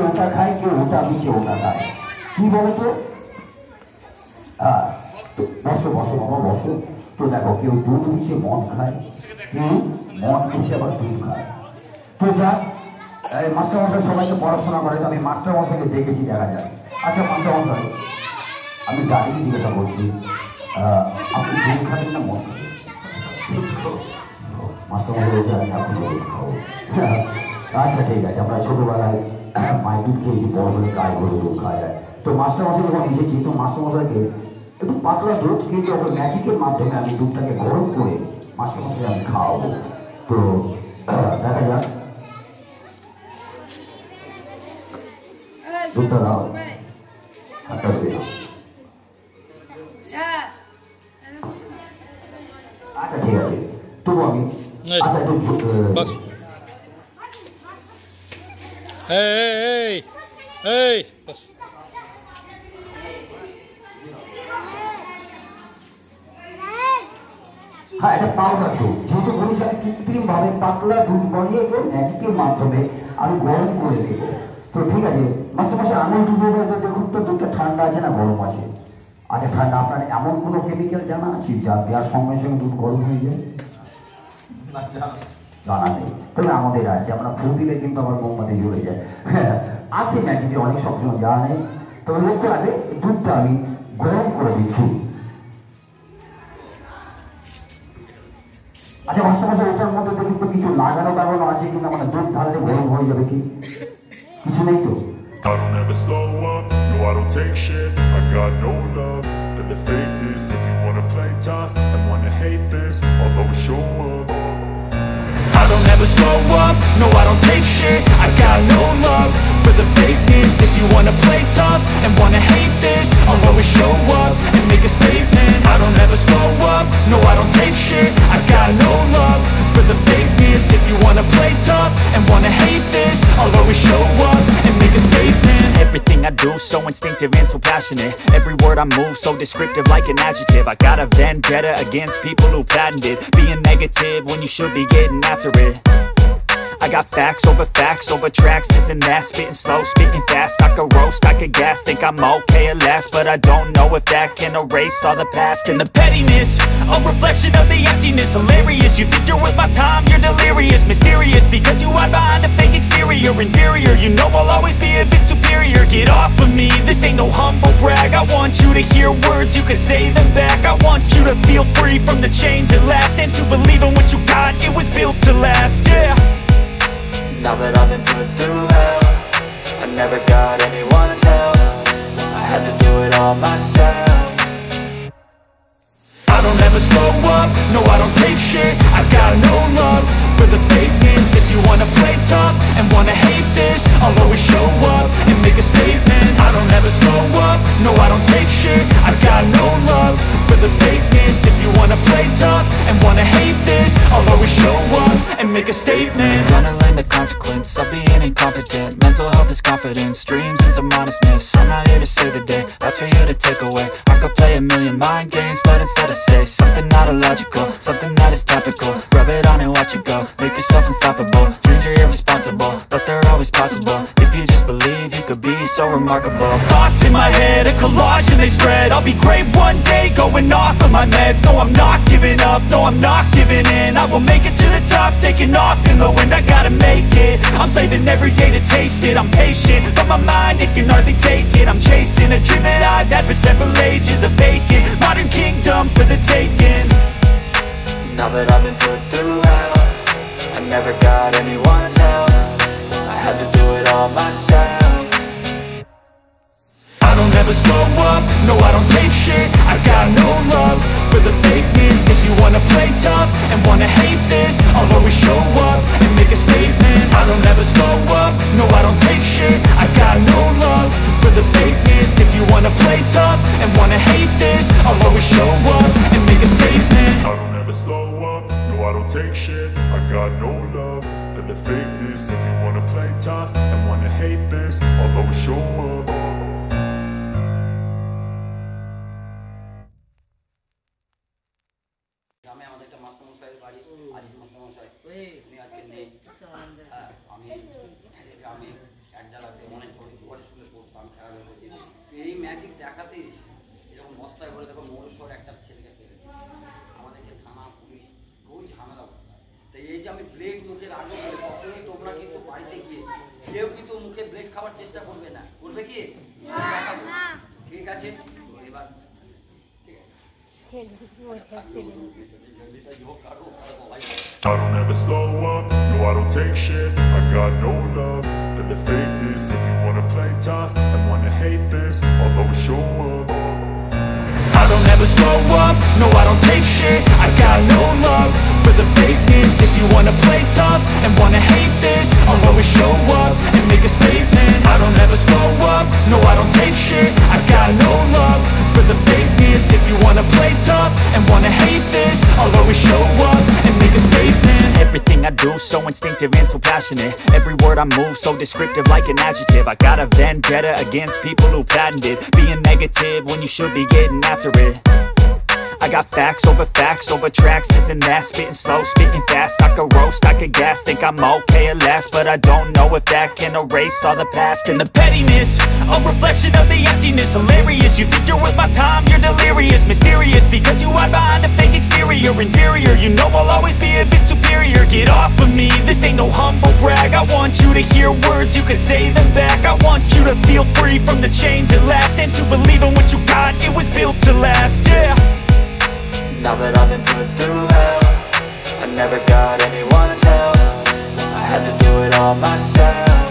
ওটা খায়, কেউ ওটা মিশে ওটা খায়। কি বলো তো? হ্যাঁ, বসো বসো বাবা বসো। তো দেখো, কেউ দুধ মিশে মদ খায়, কেউ মদ মিশে আবার দুধ খায়। তো যাক, মাস্টারমশাই সবাইকে পড়াশোনা করে, তো আমি মাস্টারমশাইকে দেখেছি, দেখা যায়। আচ্ছা মাস্টারমশাই, আমি দাঁড়িয়ে জিজ্ঞাসা করছি, আপনি দুধ খাবেন না মদ খাবেন? মাস্টারমশাই আপনি খাবো। আচ্ছা ঠিক আছে, আমরা ছোটবেলায় মায়ের দুধ খেয়েছি, বড় হলে গায়ে গরু দুধ খাওয়া যায়। তো মাস্টারমশাই যখন এসেছি, তো মাস্টারমশাইকে একটু পাতলা দুধ, কিন্তু ওই ম্যাজিকের মাধ্যমে আমি দুধটাকে গরম করে মাস্টারমশাই আমি খাওয়াবো। তো দেখা যাক, দুধটা দাও, হাতটা দিয়ে দাও। আচ্ছা ঠিক আছে, তবু আমি আচ্ছা একটু হ্যাঁ, এটা পাউডার দুধ। যেহেতু বলেছি আমি কৃত্রিম ভাবে পাতলা দুধ বানিয়ে ম্যাজিকের মাধ্যমে আমি গরম করে দেবো। তো ঠিক আছে মাস্টারমশাই, আঙুল দুধের দেখুন তো, দুধটা ঠান্ডা আছে না গরম আছে? আচ্ছা ঠান্ডা। আপনার এমন কোনো কেমিক্যাল জানা আছে যা দেওয়ার সঙ্গে সঙ্গে দুধ গরম হয়ে যায়? জানা নেই, তবে আমাদের আছে। আমরা ফু দিলে কিন্তু আবার মোমবাতি জ্বলে যায়। হ্যাঁ আছে ম্যাজিকের অনেক সবসময় জানা নেই। তবে লক্ষ্য রাখবে, দুধটা আমি গরম করে দিচ্ছি। আচ্ছা মাস্টারমশাই, এটার মধ্যে দেখুন তো কিছু লাগানো টাগানো আছে কিনা, মানে দুধ ঢাললে গরম হয়ে যাবে কি? কিছু নেই তো? I don't ever slow up, no I don't take shit. I got no love for the fakeness. If you wanna play tough and wanna hate this, I'll always show up. I don't ever slow up, no I don't take shit. I got no love for the fakeness. If you wanna play tough and wanna hate this, I'll always show up and make a statement. I don't ever slow up, no I don't take shit. I got no love for the fakeness. If you wanna play tough and wanna hate this, I'll always show up and make a statement. Everything I do so instinctive and so passionate. Every word I move so descriptive like an adjective. I got a vendetta against people who patented being negative when you should be getting after it. I got facts over tracks, this and that. Spitting slow, spitting fast. I could roast, I could gas. Think I'm okay at last, but I don't know if that can erase all the past. And the pettiness, a reflection of the emptiness. Hilarious, you think you're worth my time, you're delirious. Mysterious, because you hide behind a fake exterior. Inferior, you know I'll always be a bit superior. Get off of me, this ain't no humble brag. I want you to hear words, you can say them back. I want you to feel free from the chains at last, and to believe in what you got, it was built to last, yeah. Now that I've been put through hell, I never got anyone's help. I had to do it all myself. I don't ever slow up, no I don't take shit. I got no love for the fakeness. If you wanna play tough and wanna hate this, I'll always show up and make a statement. I don't ever slow up, no I don't take shit. I got no love for the fakeness. If you wanna play tough and wanna hate this, I'll always show up and make a statement. Gonna learn the consequence of being incompetent. Mental health is confidence, dreams and some honestness. I'm not here to save the day, that's for you to take away. I could play a million mind games, but instead I say something not illogical, something that is topical. Rub it on and watch it go, make yourself unstoppable. Dreams are irresponsible, but they're always possible. If you just believe, you could be so remarkable. Thoughts in my head, a collage and they spread. I'll be great one day, going off of my meds. No I'm not giving up, no I'm not giving in. I will make it to the top, taking off in the wind. I gotta make it, I'm saving every day to taste it. I'm patient, but my mind, it can hardly take it. I'm chasing a dream that I've had for several ages. A vacant, modern kingdom for the taking. Now that I've been put through hell, I never got anyone's help. I had to do it all myself. I don't ever slow up, no I don't take shit. I got no love for the fakeness. If you wanna play tough and wanna hate this, I'll always show up and make a statement. I don't ever slow up, no I don't take shit. I got no love for the fakeness. If you wanna play tough and wanna hate this, I'll always show up and make a statement. I don't ever slow up, no I don't take shit. I got no love for the fakeness. If you wanna play tough and wanna hate this, I'll always show up. গ্রামে আমাদের একটা মাস্টারমশাইয়ের বাড়ি। আজ মাস্টারমশাই উনি আজকে নেই। আমি গ্রামে এক জায়গাতে অনেক এই ম্যাজিক দেখাতেই এরকম বস্তায় বলে দেখো মৌরেশ্বর একটা ছেলেকে ফেলে আমাদেরকে থানা পুলিশ রোজ ঝামেলা করে। তাই এই যে আমি ব্লেড মুখে রাখবো বলে কখনোই তোমরা কিন্তু বাড়িতে গিয়ে কেউ কিন্তু মুখে ব্লেড খাওয়ার চেষ্টা করবে না, করবে কি? ঠিক আছে এবার I don't ever slow up, no I don't take shit. I got no love for the fakeness. If you wanna play tough and wanna hate this, I'll always show up. I don't ever slow up, no I don't take shit. I got no love for the fakeness. If you wanna play tough and wanna hate this, I'll always show up and make a statement. I don't ever slow up, no I don't take shit. I got no love for the fakeness. If you wanna play tough and wanna hate this, I'll always show up and make a statement. Everything I do so instinctive and so passionate. Every word I move so descriptive like an adjective. I got a vendetta against people who patented being negative when you should be getting after it. I got facts over tracks, this and that. Spitting slow, spitting fast. I could roast, I could gas. Think I'm okay at last, but I don't know if that can erase all the past. And the pettiness, a reflection of the emptiness. Hilarious, you think you're worth my time, you're delirious. Mysterious, because you hide behind a fake exterior. Inferior, you know I'll always be a bit superior. Get off of me, this ain't no humble brag. I want you to hear words, you can say them back. I want you to feel free from the chains at last, and to believe in what you got, it was built to last, yeah. Now that I've been put through hell, I never got anyone's help. I had to do it all myself.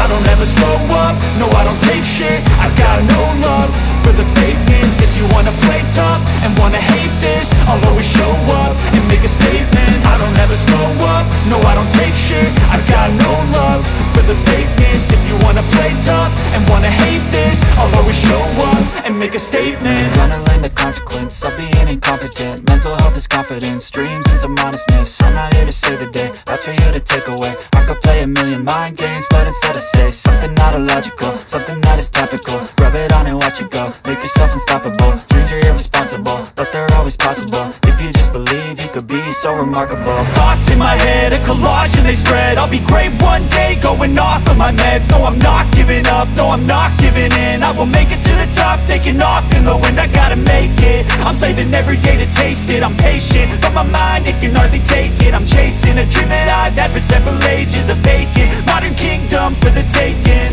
I don't ever slow up, no I don't take shit. I got no love for the fakeness. If you wanna play tough and wanna hate this, I'll always show up and make a statement. I don't ever slow up, no I don't take shit. I got no love for the fakeness. If you wanna play tough and wanna hate this, I'll always show up and make a statement. Gonna learn the consequence of being incompetent. Mental health is confidence, dreams and some honestness. I'm not here to save the day, that's for you to take away. I could play a million mind games, but instead I say something not illogical, something that is topical. Rub it on and watch it go, make yourself unstoppable. Dreams are irresponsible, but they're always possible. If you just believe, you could be so remarkable. Thoughts in my head, a collage and they spread. I'll be great one day, going off of my meds. No, I'm not giving up, no, I'm not giving in. I will make it to the top, taking off in the wind. I gotta make it, I'm saving every day to taste it. I'm patient, but my mind, it can hardly take it. I'm chasing a dream that I've had for several ages. A vacant, modern kingdom for the taking.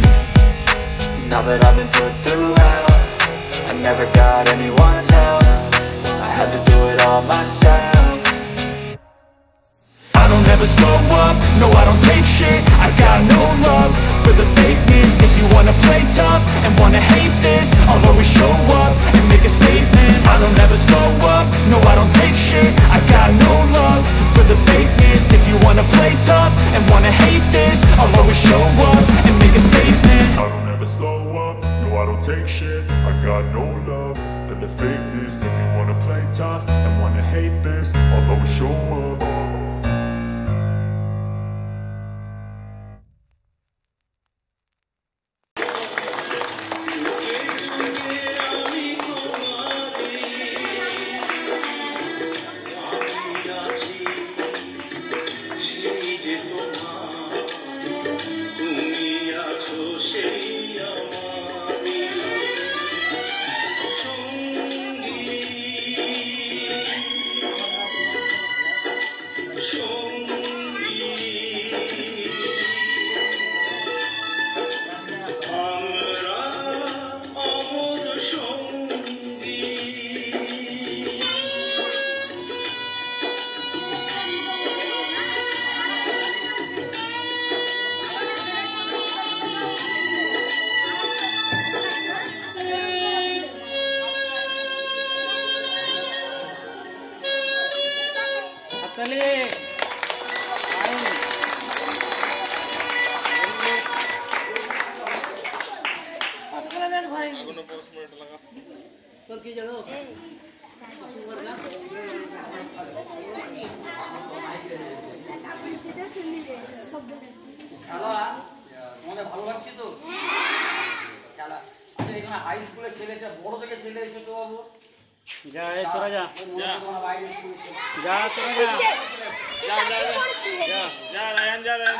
Now that I've been put through hell, I never got anyone's help. I had to do it all myself. I don't ever slow up, no I don't take shit. I got no love for the fakeness. If you wanna play tough and wanna hate this, I'll always show up and make a statement. I don't ever slow up, no I don't take shit. I got no love for the fakeness. If you wanna play tough and wanna hate this, I'll always show up and make a statement. I don't ever slow up, no I don't take shit. I got no love for the fakeness. If you wanna play tough and wanna hate this, I'll always show up. তোমাদের ভালো লাগছে তো খেলা? আচ্ছা এখানে high স্কুলের ছেলে বড় থেকে ছেলে এসে তো বাবু যা তোরা যা যা তোরা যা যা যা যা রায়ান যা রায়ান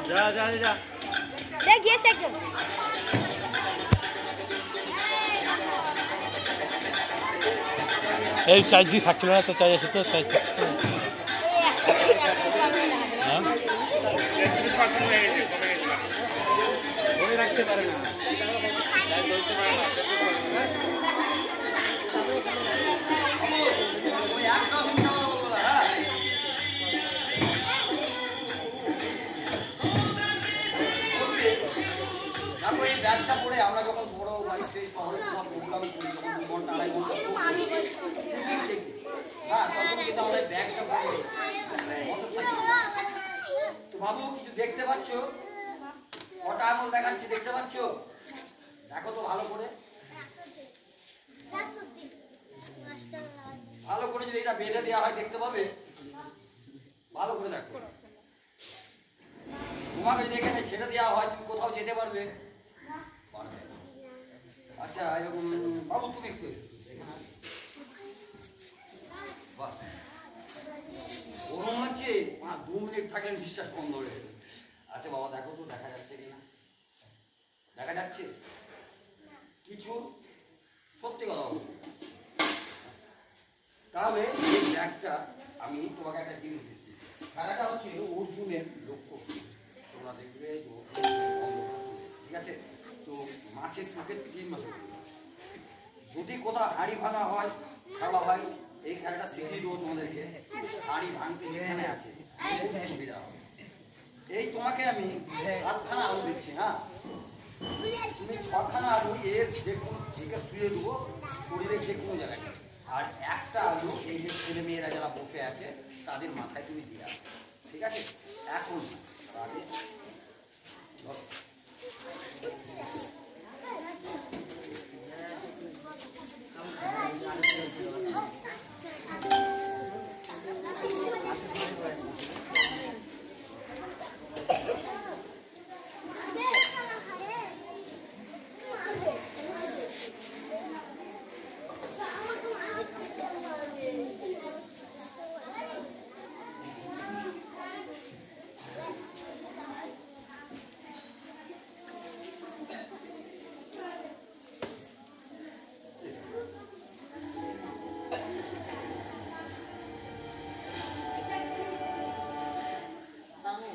যা যা যা দেখ গিয়েছে একজন এই চার্জি থাকছিল না তো চার্জ আছে তো চার্জ ধরে রাখতে পারে না ব্যাগটা পরে আমরা যখন বড় স্টেজ শহরে প্রোগ্রাম করি যখন 2 ঘন্টা 2.5 ঘন্টা হ্যাঁ তখন কিন্তু আমরা ব্যাগটা পরে তো বাবু কিছু দেখতে পাচ্ছ কটা আঙুল দেখাচ্ছি দেখতে পাচ্ছ দেখো তো ভালো করে ভালো করে যদি এটা বেঁধে দেওয়া হয় দেখতে পাবে ভালো করে দেখো তোমাকে যদি এখানে ছেড়ে দেওয়া হয় তুমি কোথাও যেতে পারবে আচ্ছা এরকম বাবু তুমি একটু ওরম আছে 2 মিনিট থাকলে বিশ্বাস কম ধরে আচ্ছা বাবা দেখো তো দেখা যাচ্ছে কিনা দেখা যাচ্ছে কিছু সত্যি কথা বলবো তাহলে এই ব্যাগটা আমি তোমাকে একটা জিনিস দিচ্ছি খেলাটা হচ্ছে অর্জুনের লক্ষ্য তোমরা দেখবে ঠিক আছে তো মাছের সুখের 3 মাস যদি কোথাও হাড়ি ভাঙা হয় খেলা হয় এই খেলাটা শিখিয়ে দেবো তোমাদেরকে হাড়ি ভাঙতে যেখানে আছে সুবিধা হবে এই তোমাকে আমি 7খানা আলু দিচ্ছি হ্যাঁ তুমি 6খানা আলু এর যে কোনো দিকে শুয়ে দেবো শরীরে যে কোনো জায়গায় আর একটা আলু এই যে ছেলে মেয়েরা যারা বসে আছে তাদের মাথায় তুমি দিয়ে আসবে ঠিক আছে এখন তাদের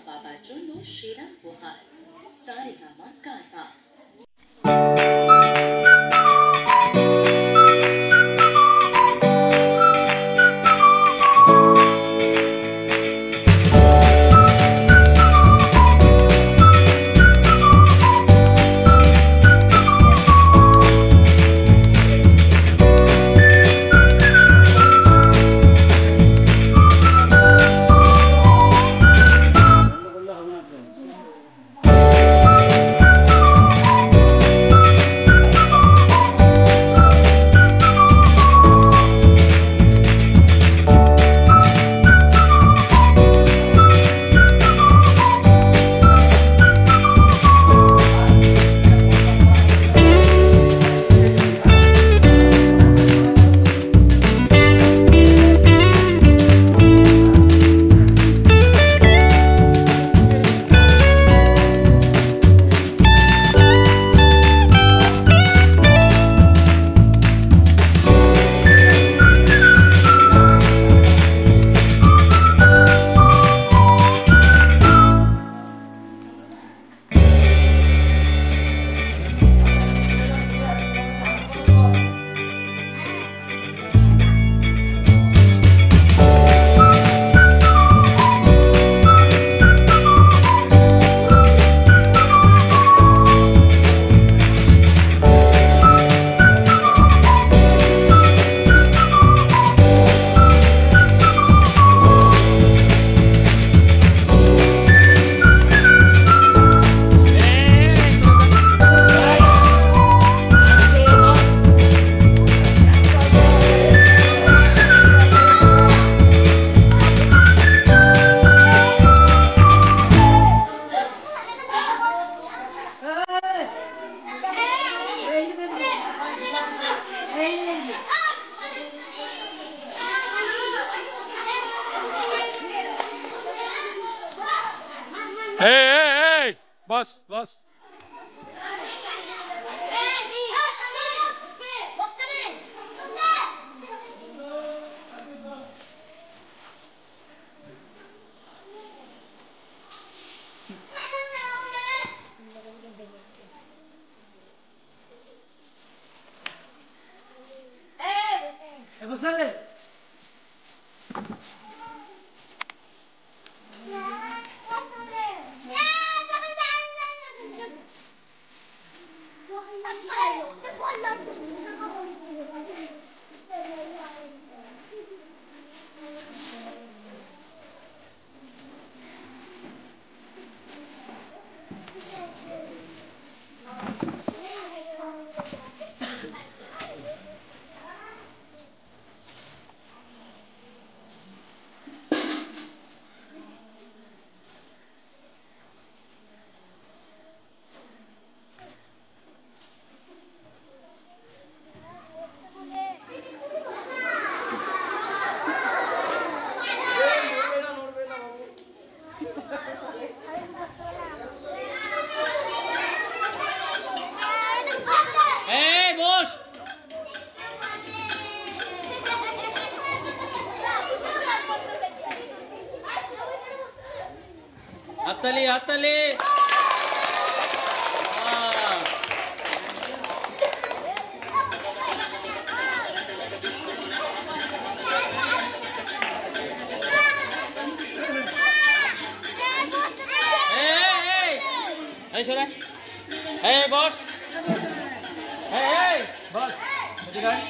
বাবার জন্য সেরা উপহার সারেগামা কারবা Hey, hey, hey. বস বস হাততালি হাততালি এই সরা এই বস এই বস এদিকে আয়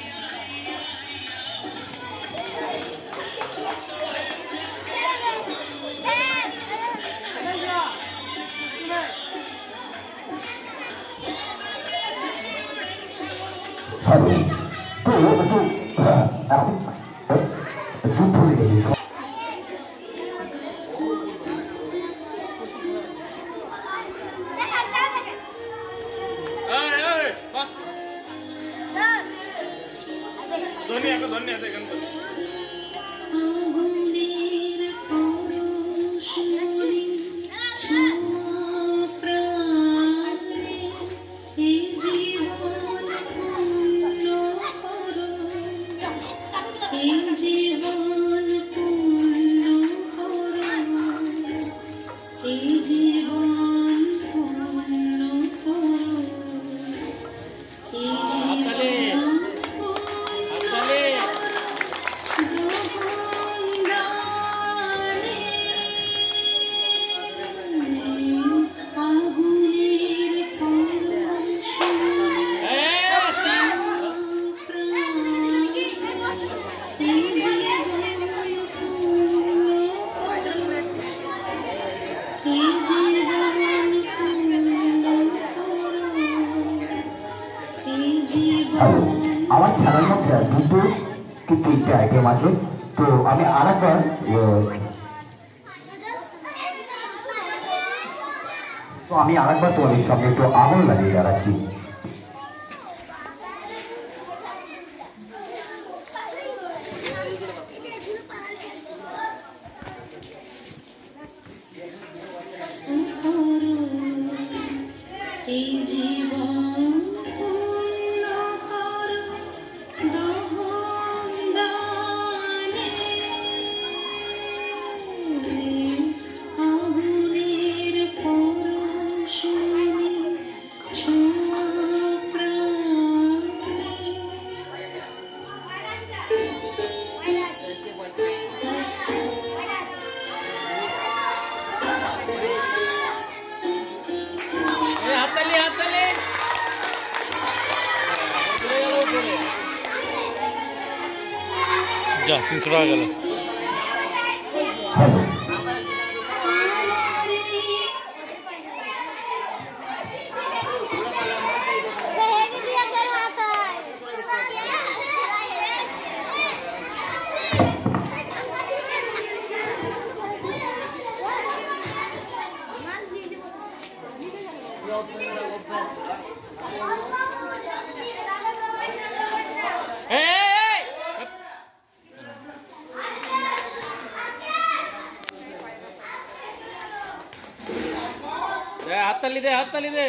আমার খেলার মধ্যে দুটো কি তিনটে আইটেম আছে, তো আমি আরেকবার তোমাদের সঙ্গে একটু আগুন লাগিয়ে দাঁড়াচ্ছি। যা 300 টাকা গেল। হাততালি দে, হাততালি দে।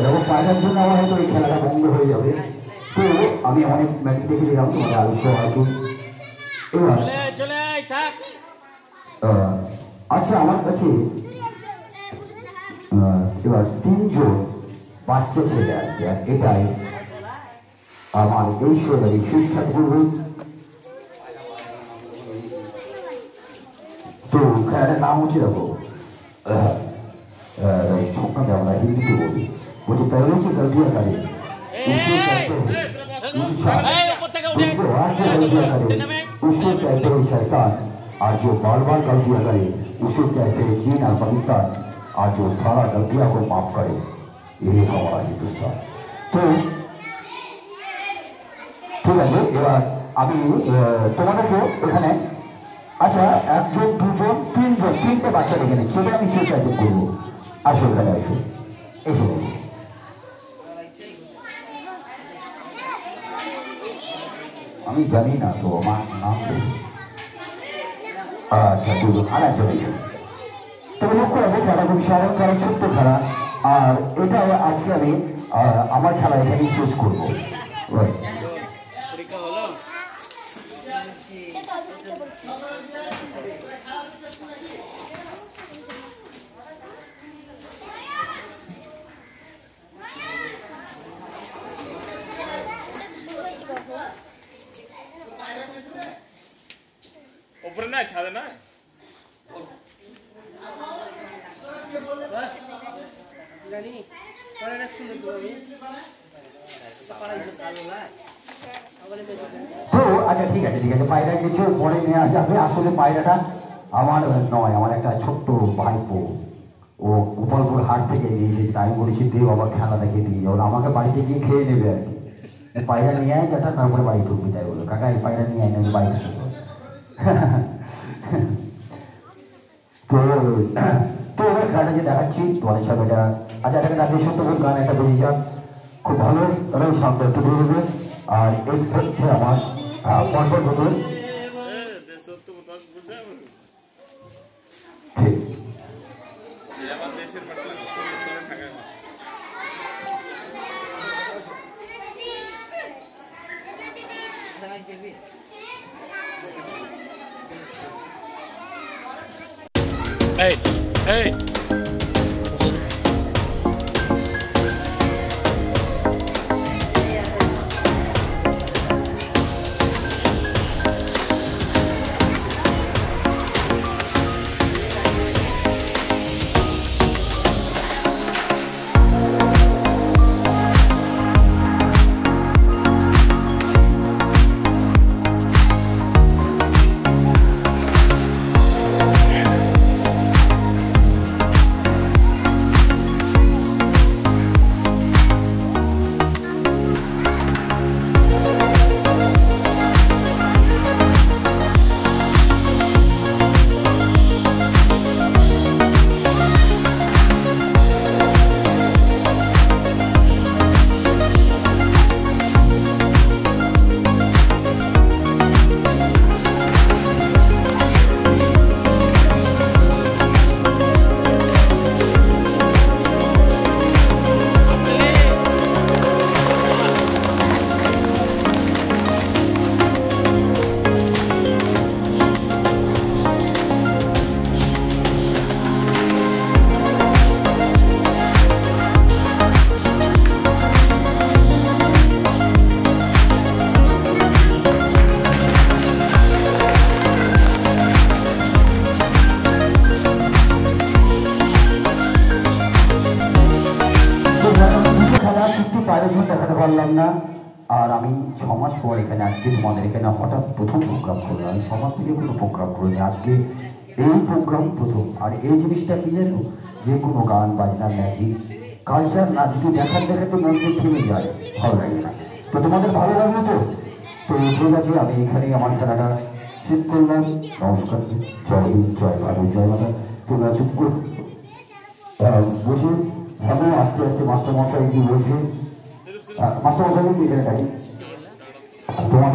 যখন পায়রার জন্য আমার হয়তো এই খেলাটা বন্ধ হয়ে যাবে, তো আমি অনেক ম্যাচ দেখে দিলাম তোমাদের আলোচ্য হয়তো। এবার আচ্ছা, আমার কাছে এবার 3 জন বাচ্চা ছেলে আছে, আর এটাই আমার এই শোধারি শিক্ষা করবো। তো খেলাটার নাম হচ্ছে দেখো আমরা হিন্দিতে বলি, বলছি पहले की गलतियां करें उससे कहते हैं शैतान, और जो बार बार गलतियां करे उसे कहते हैं चीन और पाकिस्तान, और जो सारा गलतियां को माफ करे यही हमारा हिंदुस्तान। तो ঠিক আছে, এবার আমি তোমাদেরকে এখানে আচ্ছা 1 জন 2 জন 3 জন 3টে বাচ্চা দেখে নিচ্ছি, সেটা আমি সুইসাইড করবো। আসো এখানে আসো, এসো। আমি জানি না তো আমার নাম। আচ্ছা 2 জন আর একজন এসো। তবে লক্ষ্য রাখো খেলা খুব সহজ, কারণ ছোট্ট খেলা, আর এটা আজকে আমি আমার খেলা এখানেই শেষ করবো। উপরে না, ছাদে না। তো আচ্ছা ঠিক আছে ঠিক আছে, পায়রা কিছু পরে নেওয়া যাবে। আসলে পায়রাটা আমার নয়, আমার একটা ছোট্ট ভাইপো, ও গোপালপুর হাট থেকে নিয়ে এসেছে। আমি বলেছি দেও আবার খেলা দেখে দিয়ে যাও, আমাকে বাড়িতে গিয়ে খেয়ে নেবে আর কি। পায়রা নিয়ে আয় যেটা, তারপরে বাড়ি ঢুকবে, তাই বলো কাকা এই পায়রা নিয়ে আয় না বাড়ি ঢুকবো। তো তো এবার গানটা যে দেখাচ্ছি তোমাদের সামনে এটা, আচ্ছা এটাকে রাতে সত্যবোধ গান একটা বেরিয়ে যাক, খুব ভালো সামনে একটু বেরিয়ে দেবে। আর এই হচ্ছে আমার পরপর বদল। ঠিক Hey, hey. জানতাম না, আর আমি 6 মাস পর এখানে আজকে তোমাদের এখানে হঠাৎ প্রথম প্রোগ্রাম করলাম। আমি 6 মাস থেকে কোনো প্রোগ্রাম করিনি, আজকে এই প্রোগ্রাম প্রথম। আর এই জিনিসটা কি জানো, যে কোনো গান বাজনা ম্যাজিক কালচার না যদি দেখাতে মধ্যে থেমে যায়, ভালো লাগে না। তো তোমাদের ভালো লাগলো তো? তো ঠিক আছে, আমি এখানেই আমার খেলাটা শেষ করলাম। নমস্কার, জয় হিন্দ, জয় ভারত, জয় মাতা। তোমরা চুপ করে বসে ভালো, আস্তে আস্তে মাস্টারমশাই কি বলছে, মাস্টারমশাই এখানে ডাকি তোমার